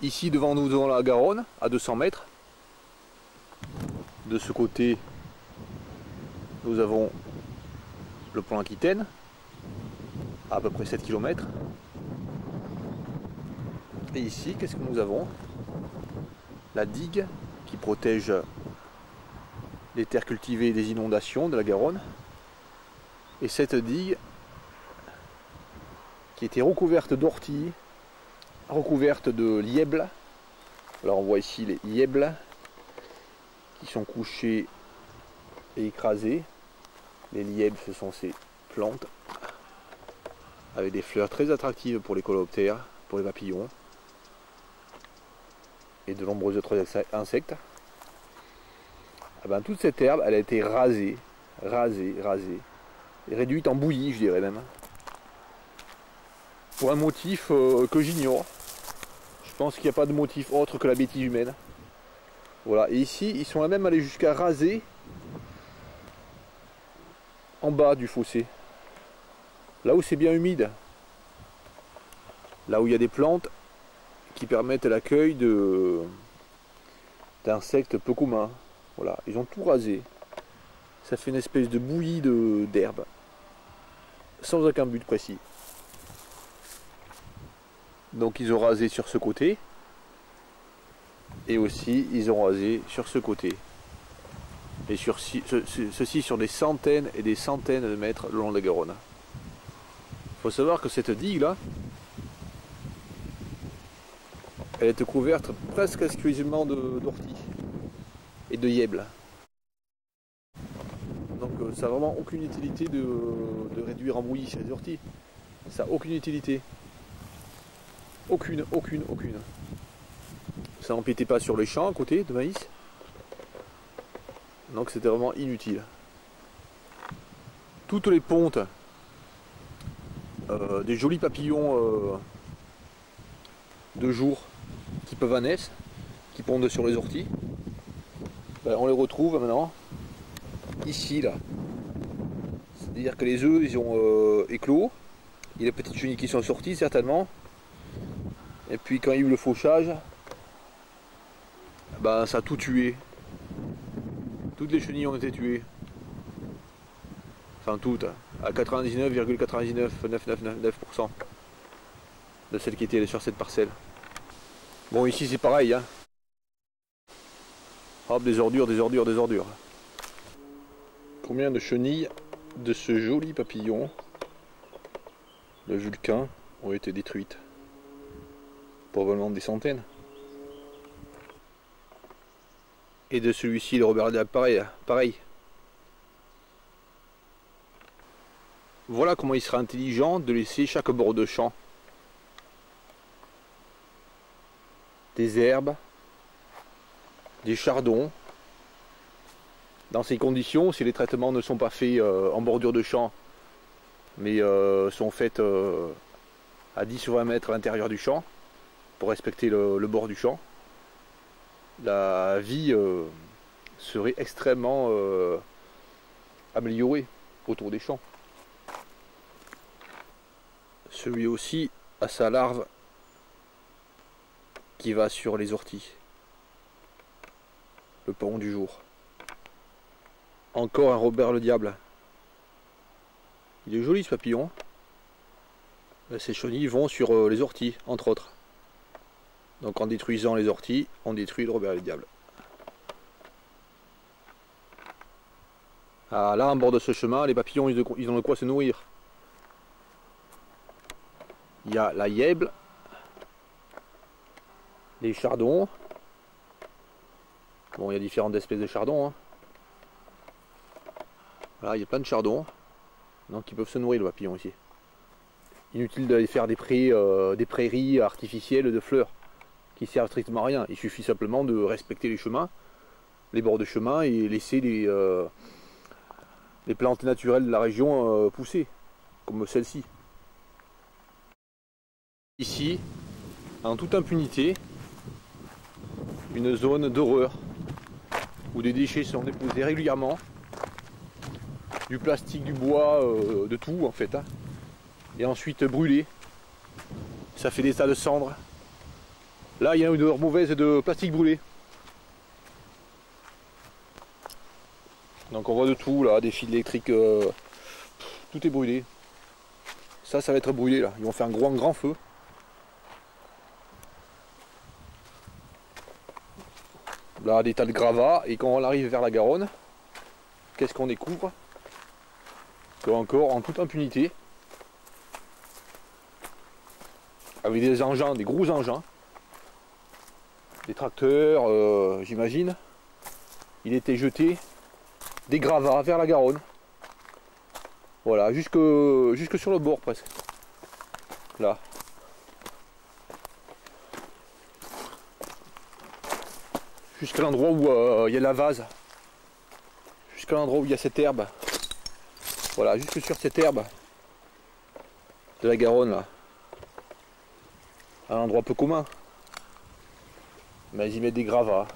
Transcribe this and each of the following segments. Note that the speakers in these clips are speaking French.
Ici devant nous, devant la Garonne, à 200 mètres. De ce côté, nous avons le pont Aquitaine, à peu près 7 km. Et ici, qu'est-ce que nous avons? La digue qui protège les terres cultivées des inondations de la Garonne. Et cette digue qui était recouverte d'orties, recouverte de lièbles. Alors on voit ici les lièbles qui sont couchés et écrasés. Les lièbles, ce sont ces plantes avec des fleurs très attractives pour les coléoptères, pour les papillons et de nombreux autres insectes. Ah ben, toute cette herbe, elle a été rasée, et réduite en bouillie, je dirais même, pour un motif que j'ignore. Je pense qu'il n'y a pas de motif autre que la bêtise humaine. Voilà, et ici, ils sont même allés jusqu'à raser en bas du fossé, là où c'est bien humide, là où il y a des plantes qui permettent l'accueil d'insectes peu communs. Voilà, ils ont tout rasé. Ça fait une espèce de bouillie d'herbe, sans aucun but précis. Donc ils ont rasé sur ce côté, et aussi ils ont rasé sur ce côté. Et sur ceci sur des centaines et des centaines de mètres le long de la Garonne. Il faut savoir que cette digue là, elle est couverte presque exclusivement d'orties et de lièbles. Donc ça n'a vraiment aucune utilité de réduire en bouillie ces orties. Ça n'a aucune utilité. Aucune. Ça n'empiétait pas sur les champs à côté de maïs. Donc c'était vraiment inutile. Toutes les pontes des jolis papillons de jour qui peuvent à naître, qui pondent sur les orties, ben, on les retrouve maintenant ici là. C'est-à-dire que les œufs ils ont éclos, il y a les petites chenilles qui sont sorties certainement, et puis quand il y a eu le fauchage, ben, ça a tout tué. Toutes les chenilles ont été tuées. Enfin toutes, à 99,99999% de celles qui étaient sur cette parcelle. Bon, ici c'est pareil, hein. Hop, des ordures. Combien de chenilles de ce joli papillon, le Vulcain, ont été détruites? Probablement des centaines. Et de celui-ci, le Robert Diable, pareil. Voilà comment il sera intelligent de laisser chaque bord de champ des herbes, des chardons. Dans ces conditions, si les traitements ne sont pas faits en bordure de champ, mais sont faits à 10 ou 20 mètres à l'intérieur du champ, pour respecter le bord du champ, la vie serait extrêmement améliorée autour des champs. Celui aussi a sa larve qui va sur les orties. Le paon du jour. Encore un Robert le Diable. Il est joli ce papillon. Ces chenilles vont sur les orties, entre autres. Donc en détruisant les orties, on détruit le Robert le Diable. Ah, là, en bord de ce chemin, les papillons, ils ont de quoi se nourrir. Il y a la lièble, les chardons. Bon, il y a différentes espèces de chardons, hein. Voilà, il y a plein de chardons. Donc ils peuvent se nourrir, le papillon ici. Inutile d'aller faire des prairies artificielles de fleurs qui servent strictement à rien. Il suffit simplement de respecter les chemins, les bords de chemin, et laisser les plantes naturelles de la région pousser, comme celle-ci. Ici, en toute impunité, une zone d'horreur où des déchets sont déposés régulièrement, du plastique, du bois, de tout en fait, hein, et ensuite brûlés. Ça fait des tas de cendres. Là, il y a une odeur mauvaise de plastique brûlé. Donc on voit de tout là, des fils électriques, tout est brûlé. Ça va être brûlé là. Ils vont faire un grand feu. Là, des tas de gravats. Et quand on arrive vers la Garonne, qu'est-ce qu'on découvre? Que encore en toute impunité, avec des engins, des gros engins, des tracteurs, j'imagine, il était jeté des gravats vers la Garonne. Voilà, jusque sur le bord presque. Là. Jusqu'à l'endroit où il y a la vase. Jusqu'à l'endroit où il y a cette herbe. Voilà, jusque sur cette herbe de la Garonne là. Un endroit peu commun. Mais ils y mettent des gravats.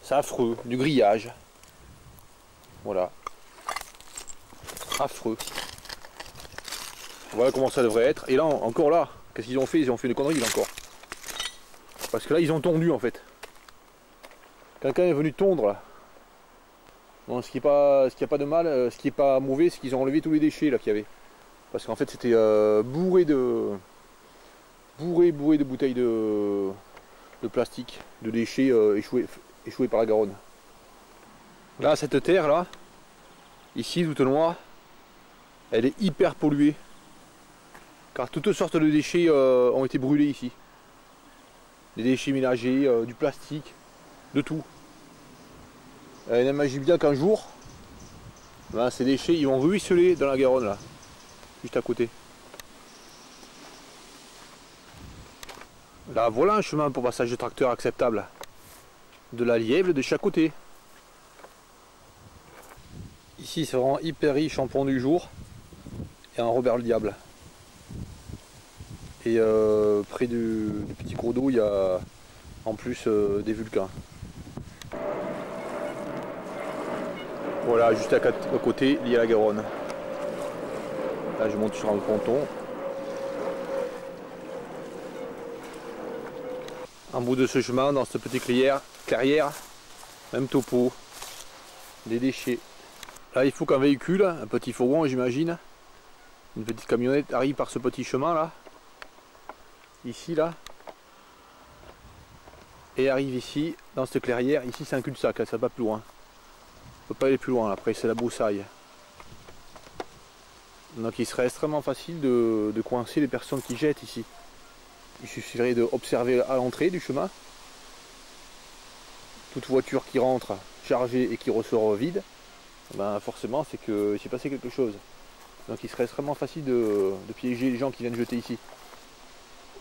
C'est affreux, du grillage. Voilà. Affreux. Voilà comment ça devrait être. Et là, encore là, qu'est-ce qu'ils ont fait? Ils ont fait une connerie là encore. Parce que là, ils ont tondu en fait. Quelqu'un est venu tondre là. Bon, ce qui est pas de mal, ce qui est pas mauvais, c'est qu'ils ont enlevé tous les déchets là qu'il y avait. Parce qu'en fait, c'était bourré de bouteilles de plastique, de déchets échoués par la Garonne. Là, cette terre là, ici, toute noire, elle est hyper polluée. Car toutes sortes de déchets ont été brûlés ici. Des déchets ménagers, du plastique, de tout. Elle imagine bien qu'un jour, ben, ces déchets ils vont ruisseler dans la Garonne là, juste à côté. Là voilà un chemin pour passage de tracteur acceptable. De la lièvre de chaque côté. Ici c'est vraiment hyper riche en pont du jour et en Robert le Diable. Et près du petit cours d'eau il y a en plus des vulcains. Voilà, juste à côté, il y a la Garonne. Là, je monte sur un ponton. En bout de ce chemin, dans cette petite clairière, même topo, des déchets. Là, il faut qu'un véhicule, un petit fourgon, j'imagine, une petite camionnette arrive par ce petit chemin là, ici là, et arrive ici, dans cette clairière. Ici, c'est un cul-de-sac, ça va pas plus loin. On peut pas aller plus loin, après c'est la broussaille. Donc il serait extrêmement facile de coincer les personnes qui jettent ici. Il suffirait d'observer à l'entrée du chemin. Toute voiture qui rentre chargée et qui ressort vide, ben forcément c'est que s'est passé quelque chose. Donc il serait extrêmement facile de piéger les gens qui viennent jeter ici.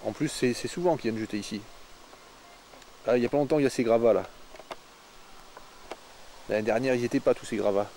En plus c'est souvent qu'ils viennent jeter ici. Là, il n'y a pas longtemps il y a ces gravats là. L'année dernière, ils n'y étaient pas tous ces gravats.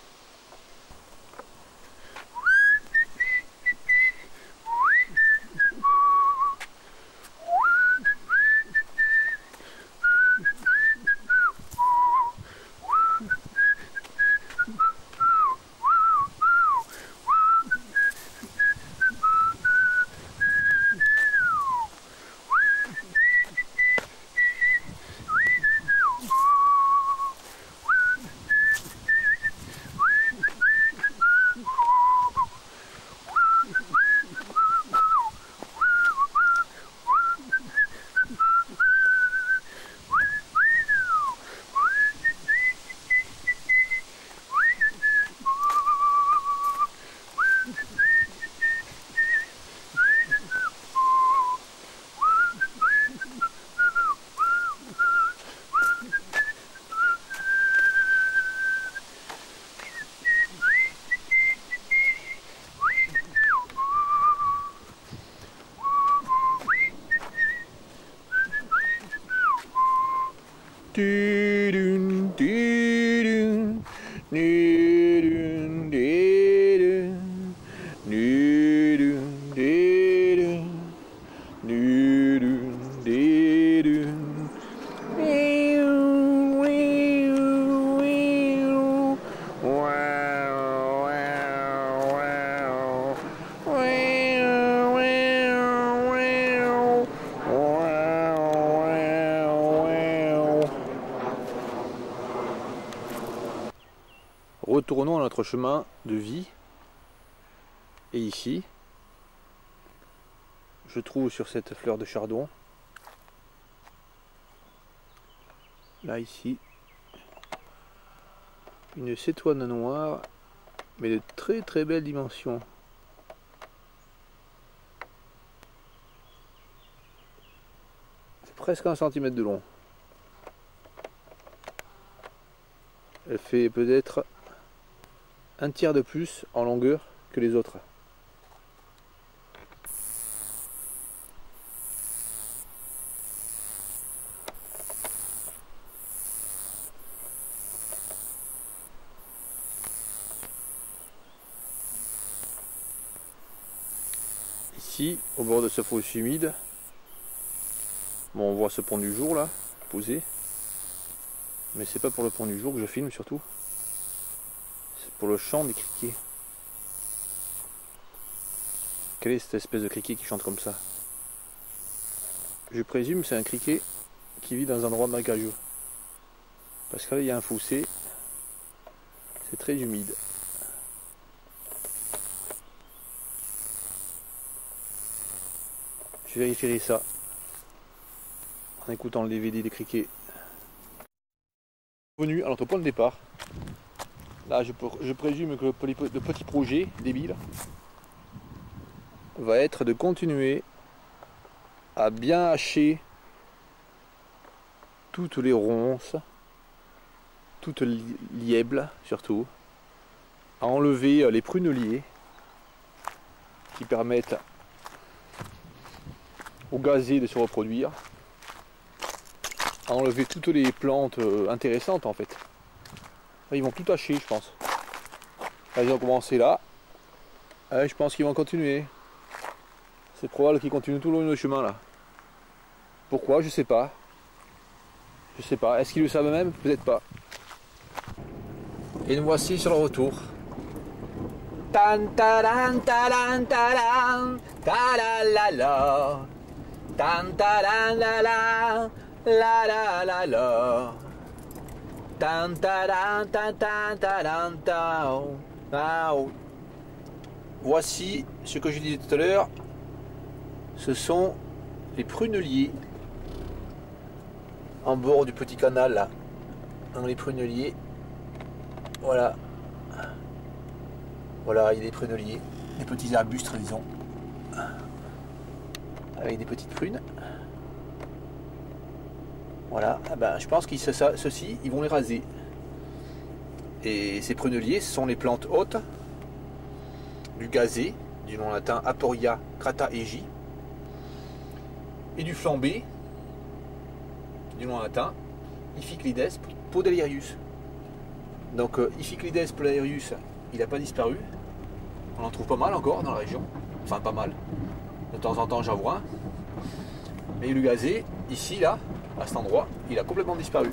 retournons à notre chemin de vie. Et ici, je trouve sur cette fleur de chardon, là ici, une cétoine noire, mais de très très belle dimension. C'est presque 1 cm de long. Elle fait peut-être un tiers de plus en longueur que les autres. Ici, au bord de ce fossé humide, bon, on voit ce pont du jour là, posé. Mais c'est pas pour le pont du jour que je filme surtout. C'est pour le chant des criquets. Quelle est cette espèce de criquet qui chante comme ça? Je présume que c'est un criquet qui vit dans un endroit marécageux. Parce que là il y a un fossé. C'est très humide. Je vérifierai ça en écoutant le DVD des criquets. Venu à notre point de départ. Là je présume que le petit projet débile va être de continuer à bien hacher toutes les ronces, toutes les lièbles surtout, à enlever les pruneliers qui permettent aux gazés de se reproduire, à enlever toutes les plantes intéressantes en fait. Là, ils vont tout hacher je pense. Là, ils ont commencé là. Je pense qu'ils vont continuer. C'est probable qu'ils continuent tout le long du chemin là. Pourquoi? Je sais pas. Je sais pas. Est-ce qu'ils le savent même? Peut-être pas. Et nous voici sur le retour. Tan taran taran taran talalala. Tan taran la la la la la la. Tan taran tan tan taran tao. Voici ce que je disais tout à l'heure. Ce sont les pruneliers en bord du petit canal là. Dans les pruneliers. Voilà. Voilà, il y a des pruneliers. Des petits arbustes, disons. Avec des petites prunes. Voilà. Ah ben, je pense que ceux-ci, ils vont les raser. Et ces pruneliers, ce sont les plantes hautes du gazé, du nom latin Aporia crataegi, et du flambé, du nom latin Iphiclides podalirius. Donc Iphiclides podalirius, il n'a pas disparu. On en trouve pas mal encore dans la région. Enfin pas mal. De temps en temps j'en vois un. Mais le gazé, ici, là, à cet endroit, il a complètement disparu.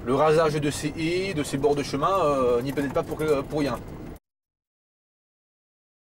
Le rasage de ces haies, de ces bords de chemin, n'y est peut-être pas pour rien.